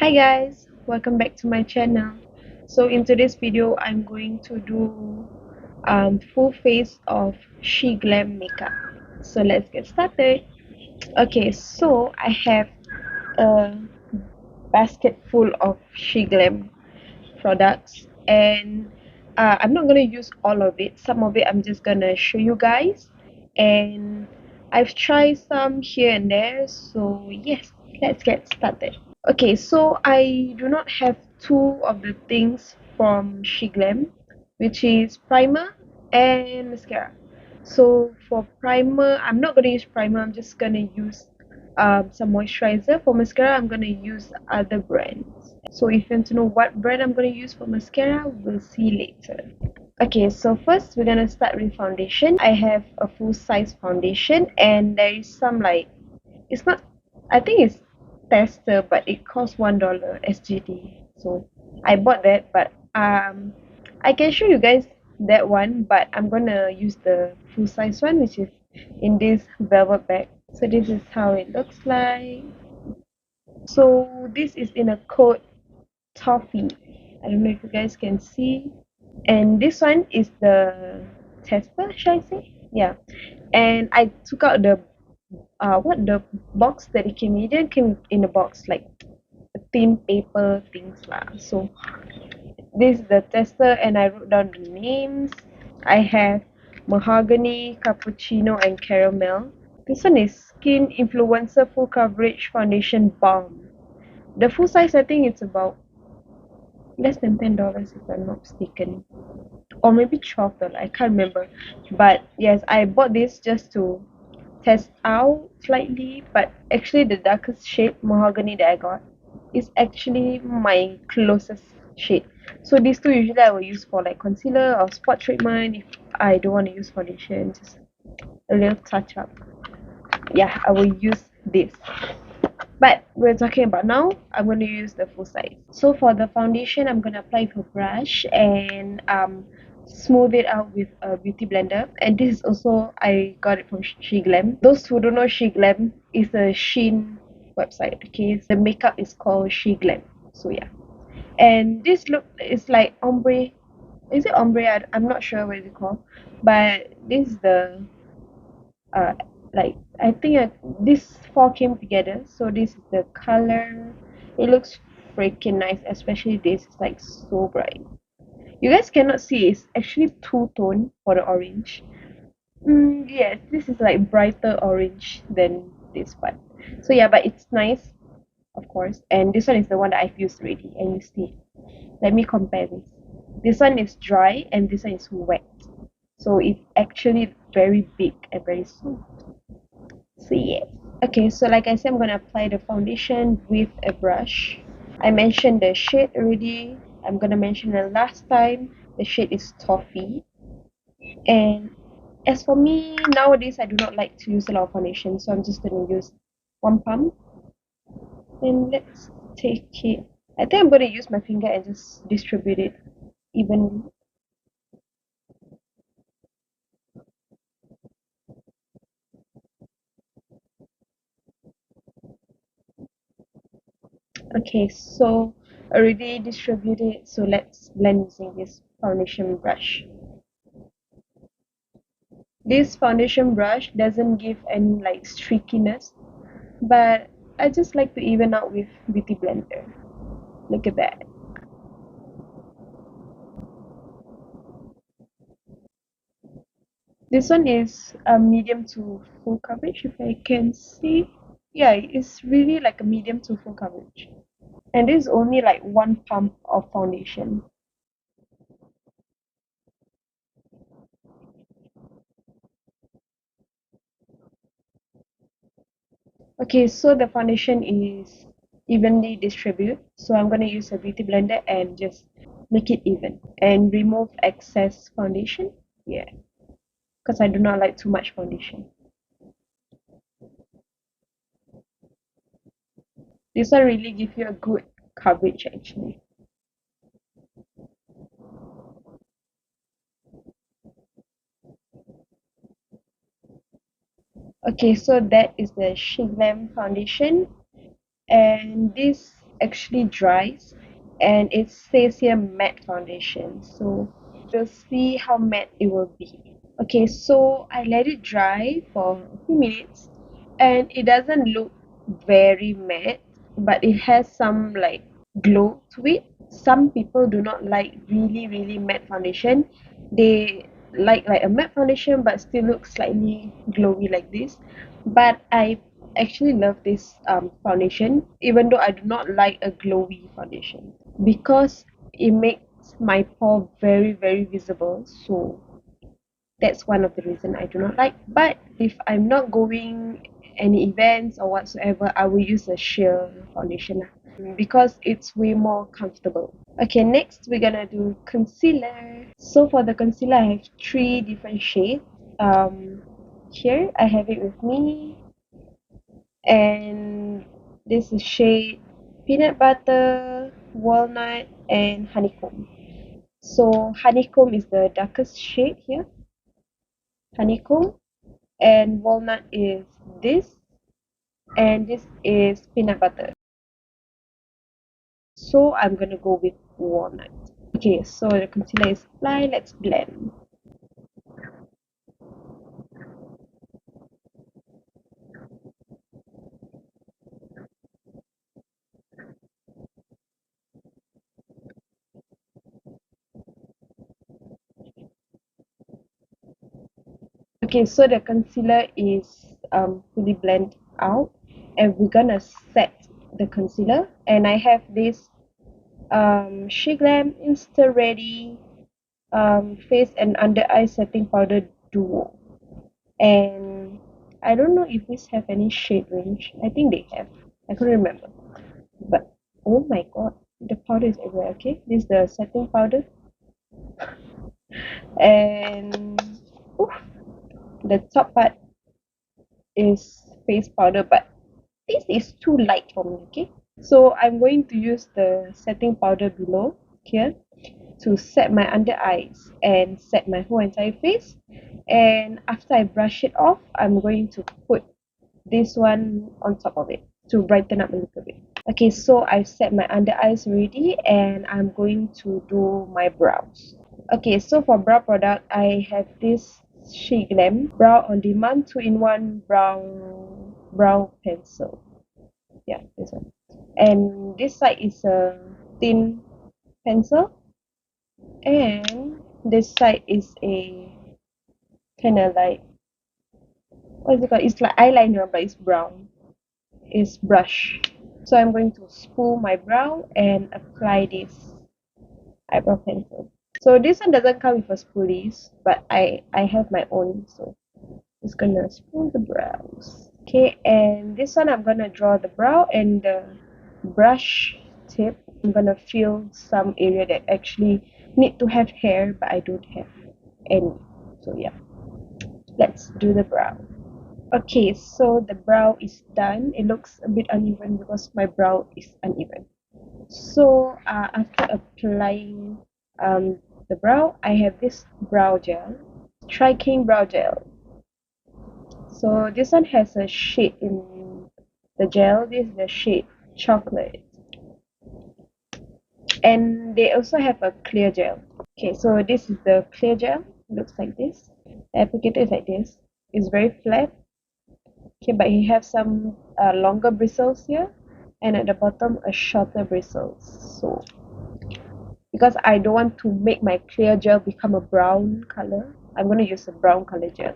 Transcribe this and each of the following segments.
Hi guys, welcome back to my channel. So in today's video, I'm going to do full face of SHEGLAM makeup. So let's get started. Okay, so I have a basket full of SHEGLAM products, and I'm not gonna use all of it. Some of it I'm just gonna show you guys, and I've tried some here and there. So yes, let's get started. Okay, so I do not have two of the things from SHEGLAM, which is primer and mascara. So for primer, I'm not gonna use primer. I'm just gonna use some moisturizer. For mascara, I'm gonna use other brands. So if you want to know what brand I'm gonna use for mascara, we'll see later. Okay, so first we're gonna start with foundation. I have a full size foundation, and there is some like it's not. I think it's tester, but it costs $1 SGD. So I bought that, but I can show you guys that one, but I'm gonna use the full size one, which is in this velvet bag. So this is how it looks like. So this is in a coat toffee. I don't know if you guys can see. And this one is the tester, should I say? Yeah. And I took out the what the box that it came in. It didn't came in a box like a thin paper things lah. So this is the tester, and I wrote down the names. I have mahogany, cappuccino, and caramel. This one is Skin Influencer Full Coverage Foundation Balm. The full size, I think it's about less than $10 if I'm not mistaken, or maybe $12. I can't remember. But yes, I bought this just to test out slightly. But actually, the darkest shade mahogany that I got is actually my closest shade. So these two usually I will use for like concealer or spot treatment if I don't want to use foundation, just a little touch up. Yeah, I will use this. But we're talking about now, I'm going to use the full size. So for the foundation, I'm going to apply with a brush and smooth it out with a beauty blender. And this is also, I got it from SHEGLAM. Those who don't know, SHEGLAM is a Shein website. Okay, the makeup is called SHEGLAM. So yeah. And this look is like ombre. Is it ombre? I'm not sure what it's called. But this is the uh like I think this four came together. So this is the color. It looks freaking nice, especially this is like so bright. You guys cannot see, it's actually two-tone for the orange. Yes, this is like brighter orange than this one. So yeah, but it's nice, of course. And this one is the one that I've used already, and you see. Let me compare this. This one is dry and this one is wet. So it's actually very big and very smooth. So yeah. Okay, so like I said, I'm gonna apply the foundation with a brush. I mentioned the shade already. I'm gonna mention the last time. The shade is toffee. And as for me, nowadays I do not like to use a lot of foundation, so I'm just gonna use one pump. And let's take it. I think I'm gonna use my finger and just distribute it evenly. Okay, so already distributed, so let's blend using this foundation brush. This foundation brush doesn't give any like streakiness, but I just like to even out with beauty blender. Look at that. This one is a medium to full coverage, if I can see. Yeah, it's really like a medium to full coverage. And this is only like one pump of foundation. Okay, so the foundation is evenly distributed. So I'm going to use a beauty blender and just make it even and remove excess foundation. Yeah, because I do not like too much foundation. This one really gives you a good coverage actually. Okay, so that is the SHEGLAM foundation, and this actually dries, and it says here matte foundation. So we'll see how matte it will be. Okay, so I let it dry for a few minutes, and it doesn't look very matte, but it has some like glow to it. Some people do not like really matte foundation. They like a matte foundation but still look slightly glowy like this. But I actually love this foundation, even though I do not like a glowy foundation, because it makes my pore very visible. So that's one of the reason I do not like. But if I'm not going any events or whatsoever, I will use a sheer foundation because it's way more comfortable. Okay, next we're gonna do concealer. So for the concealer, I have three different shades. Here I have it with me, and this is shade peanut butter, walnut, and honeycomb. So honeycomb is the darkest shade here. Honeycomb, and walnut is this, and this is peanut butter. So I'm gonna go with walnut. Okay, so the concealer is applied. Let's blend. Okay, so the concealer is fully blended out, and we're gonna set the concealer. And I have this SHEGLAM Insta-Ready face and under eye setting powder duo. And I don't know if these have any shade range. I think they have. I couldn't remember. But oh my god, the powder is everywhere. Okay, this is the setting powder, and oof, the top part is face powder, but this is too light for me. Okay, so I'm going to use the setting powder below here to set my under eyes and set my whole entire face. And after I brush it off, I'm going to put this one on top of it to brighten up a little bit. Okay, so I've set my under eyes already, and I'm going to do my brows. Okay, so for brow product, I have this SHEGLAM Brow on Demand 2-in-1 brow pencil. Yeah, this one. And this side is a thin pencil, and this side is a kind of like, what is it called? It's like eyeliner, but it's brown. It's brush. So I'm going to spool my brow and apply this eyebrow pencil. So this one doesn't come with a spoolies, but I have my own, so just gonna spool the brows. Okay, and this one I'm gonna draw the brow, and the brush tip I'm gonna fill some area that actually need to have hair, but I don't have any. So yeah, let's do the brow. Okay, so the brow is done. It looks a bit uneven because my brow is uneven. So after applying the brow, I have this brow gel, Striking Brow Gel. So this one has a shade in the gel. This is the shade Chocolate. And they also have a clear gel. Okay, so this is the clear gel. Looks like this. The applicator is like this. It's very flat. Okay, but he has some longer bristles here, and at the bottom a shorter bristles. So because I don't want to make my clear gel become a brown color, I'm going to use a brown color gel.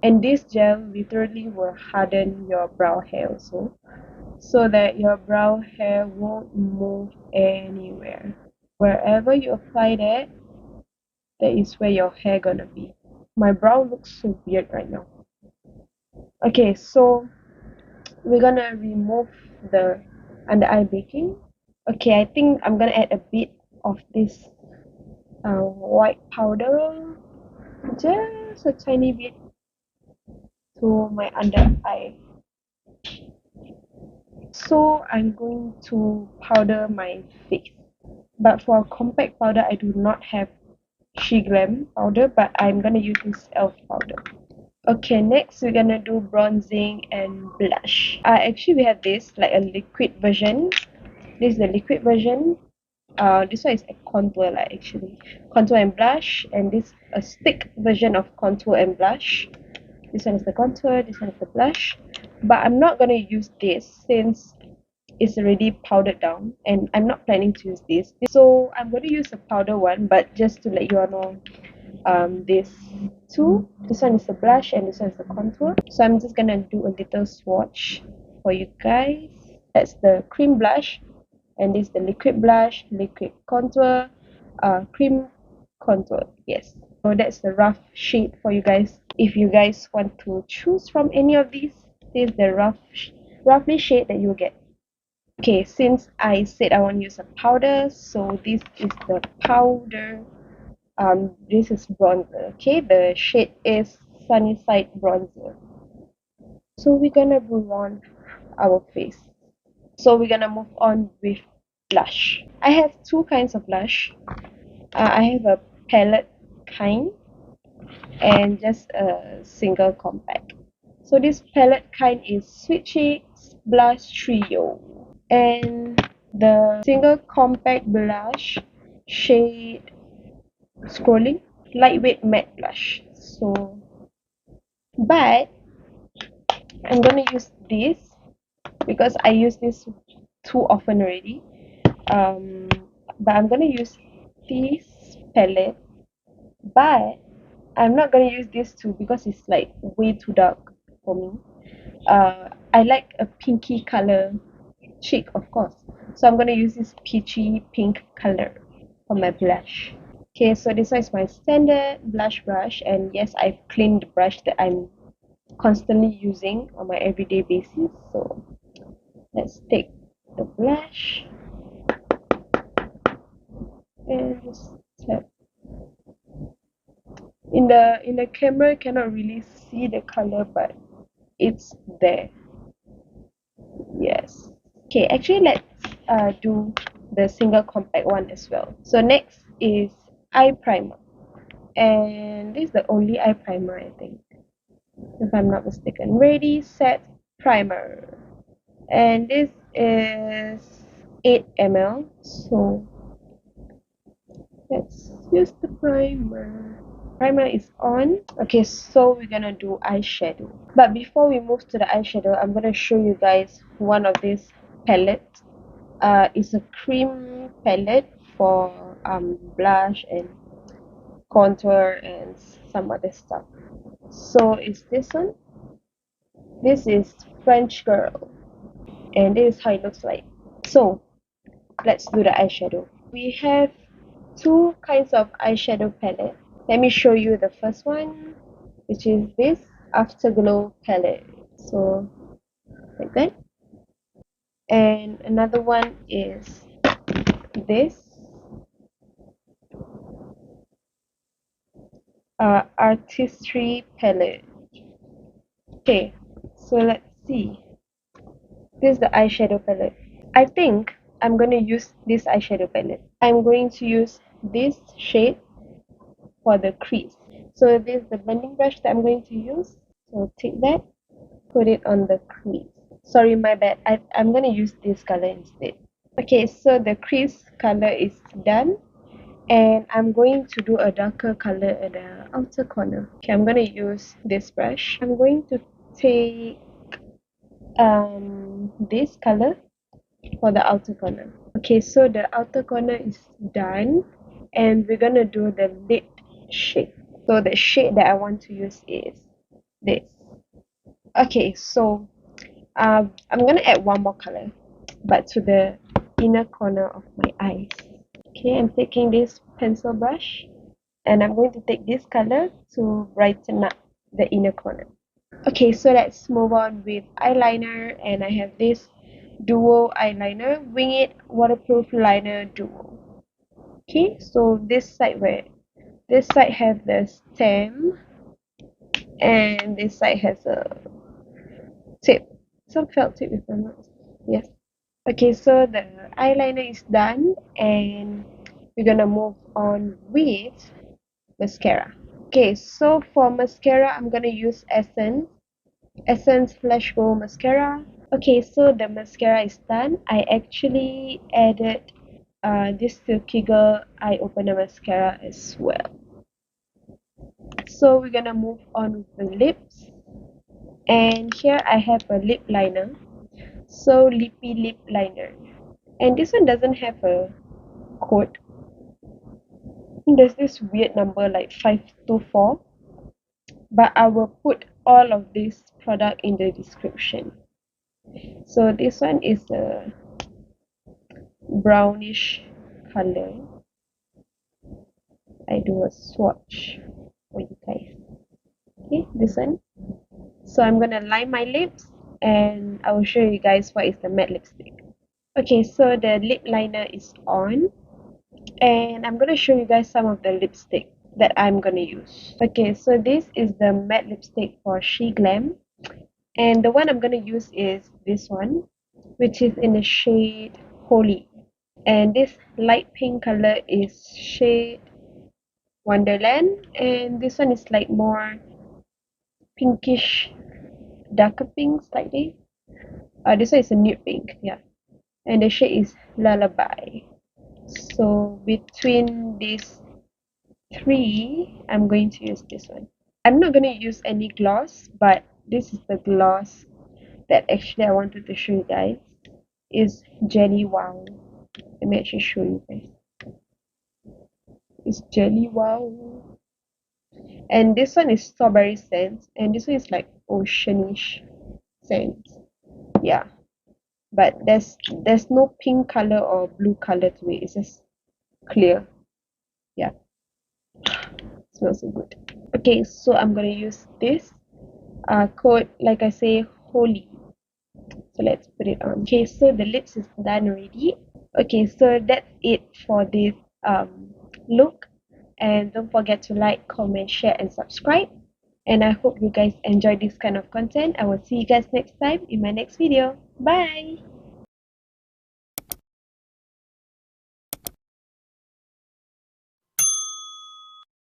And this gel literally will harden your brow hair also, so that your brow hair won't move anywhere. Wherever you apply that is where your hair gonna be. My brow looks so weird right now. Okay, so we're gonna remove the under eye baking. Okay, I think I'm gonna add a bit of this white powder, just a tiny bit, to my under eye. So I'm going to powder my face. But for compact powder, I do not have SHEGLAM powder, but I'm gonna use this e.l.f. powder. Okay, next we're gonna do bronzing and blush. Actually we have this like a liquid version. This is the liquid version. This one is a contour like actually. Contour and blush, and this a stick version of contour and blush. This one is the contour, this one is the blush. But I'm not gonna use this since it's already powdered down and I'm not planning to use this. So I'm gonna use a powder one, but just to let you all know, this two, this one is the blush and this one is the contour. So I'm just gonna do a little swatch for you guys. That's the cream blush, and this is the liquid blush, liquid contour, cream contour. Yes, so that's the rough shade for you guys. If you guys want to choose from any of these, this is the roughly shade that you'll get. Okay, since I said I want to use a powder, so this is the powder. This is bronzer. Okay, the shade is Sunside bronzer. So we're gonna move on our face. So we're gonna move on with blush. I have two kinds of blush. I have a palette kind and just a single compact. So this palette kind is Sweet Cheeks Blush Trio, and the single compact blush shade Scrolling lightweight matte blush. So, but I'm gonna use this because I use this too often already. Um, but I'm gonna use this palette, but I'm not gonna use this too because it's like way too dark for me. I like a pinky color cheek, of course. So I'm gonna use this peachy pink color for my blush. Okay, so this one is my standard blush brush, and yes, I've cleaned the brush that I'm constantly using on my everyday basis. So let's take the blush and just tap. In the camera, cannot really see the color, but it's there. Yes. Okay, actually let's do the single compact one as well. So next is eye primer, and this is the only eye primer I think, if I'm not mistaken. Ready, Set, Primer, and this is 8 ml. So let's use the primer. Primer is on. Okay, so we're gonna do eyeshadow. But before we move to the eyeshadow, I'm gonna show you guys one of these palettes. It's a cream palette for blush and contour and some other stuff. So it's this one. This is French Girl, and this is how it looks like. So let's do the eyeshadow. We have two kinds of eyeshadow palette. Let me show you the first one, which is this Afterglow palette. So like that. And another one is this Artistry palette. Okay, so let's see. This is the eyeshadow palette. I think I'm going to use this eyeshadow palette. I'm going to use this shade for the crease. So this is the blending brush that I'm going to use. So take that, put it on the crease. Sorry, my bad. I'm going to use this color instead. Okay, so the crease color is done. And I'm going to do a darker color at the outer corner. Okay, I'm going to use this brush. I'm going to take this color for the outer corner. Okay, so the outer corner is done, and we're gonna do the lid shade. So the shade that I want to use is this. Okay, so I'm gonna add one more color, but to the inner corner of my eyes. Okay, I'm taking this pencil brush, and I'm going to take this color to brighten up the inner corner. Okay, so let's move on with eyeliner, and I have this duo eyeliner, Wing It Waterproof Liner Duo. Okay, so this side have the stem, and this side has a tip, some felt tip if I'm not mistaken. Yes. Okay, so the eyeliner is done, and we're gonna move on with mascara. Okay, so for mascara, I'm gonna use Essence Flash Glow Mascara. Okay, so the mascara is done. I actually added this Silky Girl Eye Opener Mascara as well. So we're gonna move on with the lips. And here I have a lip liner. So Lippy Lip Liner. And this one doesn't have a code. There's this weird number like 524. But I will put all of this product in the description. So this one is a brownish color. I do a swatch for you guys. Okay, this one. So I'm gonna line my lips and I will show you guys what is the matte lipstick. Okay, so the lip liner is on and I'm gonna show you guys some of the lipstick that I'm gonna use. Okay, so this is the matte lipstick for SHEGLAM, and the one I'm gonna use is this one, which is in the shade Holy, and this light pink color is shade Wonderland, and this one is like more pinkish, darker pink slightly. This one is a nude pink, yeah, and the shade is Lullaby. So between these three, I'm going to use this one. I'm not going to use any gloss, but this is the gloss that actually I wanted to show you guys. Is Jelly Wow. Let me actually show you guys. It's Jelly Wow. And this one is Strawberry Scent, and this one is like oceanish scent. Yeah. But there's no pink color or blue color to it. It's just clear. Yeah. Smells so good. Okay, so I'm gonna use this code, like I say, Holy. So let's put it on. Okay, so the lips is done already. Okay, so that's it for this look. And don't forget to like, comment, share, and subscribe. And I hope you guys enjoy this kind of content. I will see you guys next time in my next video. Bye!